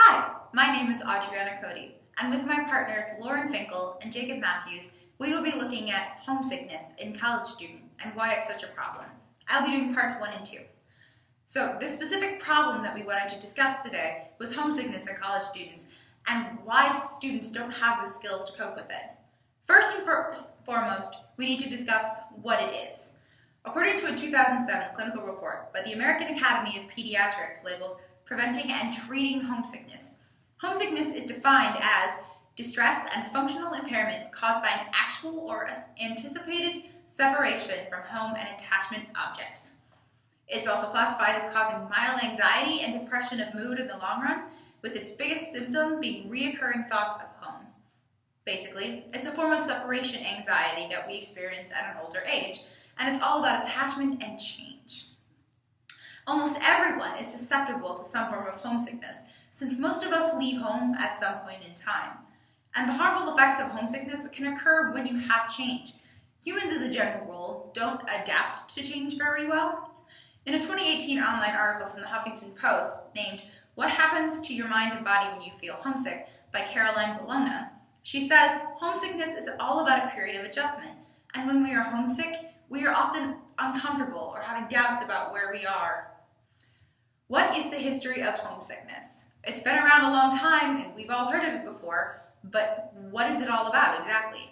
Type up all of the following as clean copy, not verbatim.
Hi, my name is Adriana Cody, and with my partners Lauren Finkel and Jacob Matthews, we will be looking at homesickness in college students and why it's such a problem. I'll be doing parts 1 and 2. So the specific problem that we wanted to discuss today was homesickness in college students and why students don't have the skills to cope with it. First and foremost, we need to discuss what it is. According to a 2007 clinical report by the American Academy of Pediatrics labeled Preventing and Treating Homesickness, homesickness is defined as distress and functional impairment caused by an actual or anticipated separation from home and attachment objects. It's also classified as causing mild anxiety and depression of mood in the long run, with its biggest symptom being reoccurring thoughts of home. Basically, it's a form of separation anxiety that we experience at an older age, and it's all about attachment and change. Almost everyone is susceptible to some form of homesickness, since most of us leave home at some point in time. And the harmful effects of homesickness can occur when you have change. Humans, as a general rule, don't adapt to change very well. In a 2018 online article from the Huffington Post named "What Happens to Your Mind and Body When You Feel Homesick" by Caroline Bologna, she says, homesickness is all about a period of adjustment, and when we are homesick, we are often uncomfortable or having doubts about where we are. What is the history of homesickness? It's been around a long time and we've all heard of it before, but what is it all about exactly?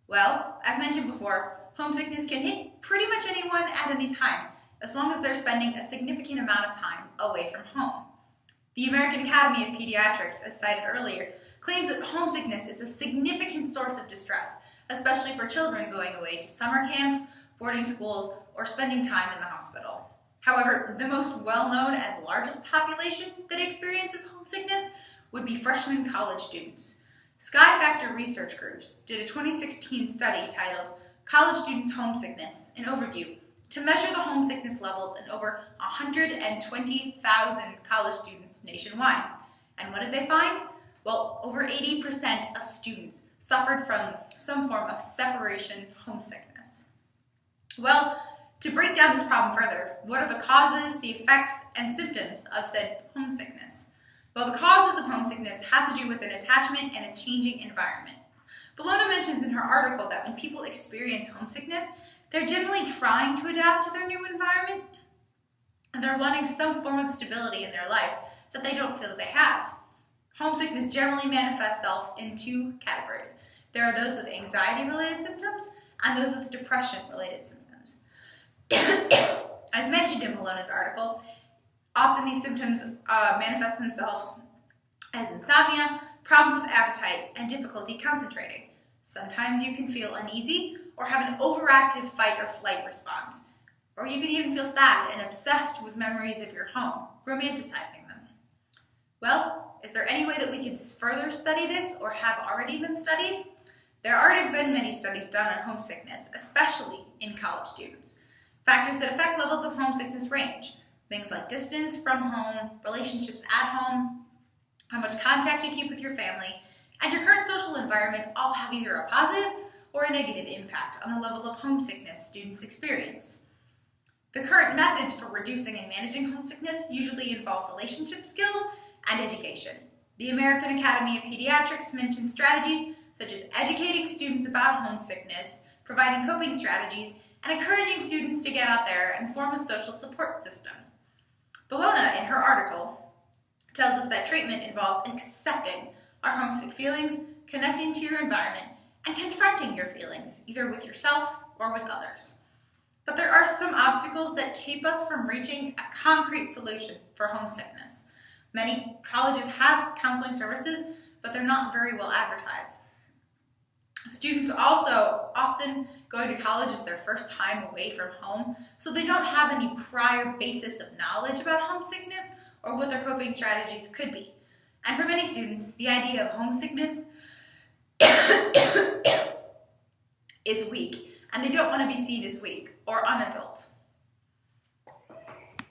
Well, as mentioned before, homesickness can hit pretty much anyone at any time, as long as they're spending a significant amount of time away from home. The American Academy of Pediatrics, as cited earlier, claims that homesickness is a significant source of distress, especially for children going away to summer camps, boarding schools, or spending time in the hospital. However, the most well-known and largest population that experiences homesickness would be freshman college students. Sky Factor Research Groups did a 2016 study titled "College Student Homesickness: An Overview" to measure the homesickness levels in over 120,000 college students nationwide. And what did they find? Well, over 80% of students suffered from some form of separation homesickness. Well, to break down this problem further, what are the causes, the effects, and symptoms of said homesickness? Well, the causes of homesickness have to do with an attachment and a changing environment. Bologna mentions in her article that when people experience homesickness, they're generally trying to adapt to their new environment, and they're wanting some form of stability in their life that they don't feel that they have. Homesickness generally manifests itself in 2 categories. There are those with anxiety-related symptoms and those with depression-related symptoms. As mentioned in Bologna's article, often these symptoms manifest themselves as insomnia, problems with appetite, and difficulty concentrating. Sometimes you can feel uneasy or have an overactive fight or flight response, or you can even feel sad and obsessed with memories of your home, romanticizing them. Well, is there any way that we could further study this or have already been studied? There have already been many studies done on homesickness, especially in college students. Factors that affect levels of homesickness range. Things like distance from home, relationships at home, how much contact you keep with your family, and your current social environment all have either a positive or a negative impact on the level of homesickness students experience. The current methods for reducing and managing homesickness usually involve relationship skills and education. The American Academy of Pediatrics mentions strategies such as educating students about homesickness, providing coping strategies, and encouraging students to get out there and form a social support system. Bologna, in her article, tells us that treatment involves accepting our homesick feelings, connecting to your environment, and confronting your feelings, either with yourself or with others. But there are some obstacles that keep us from reaching a concrete solution for homesickness. Many colleges have counseling services, but they're not very well advertised. Students also often going to college is their first time away from home, so they don't have any prior basis of knowledge about homesickness or what their coping strategies could be. And for many students, the idea of homesickness is weak, and they don't want to be seen as weak or unadult.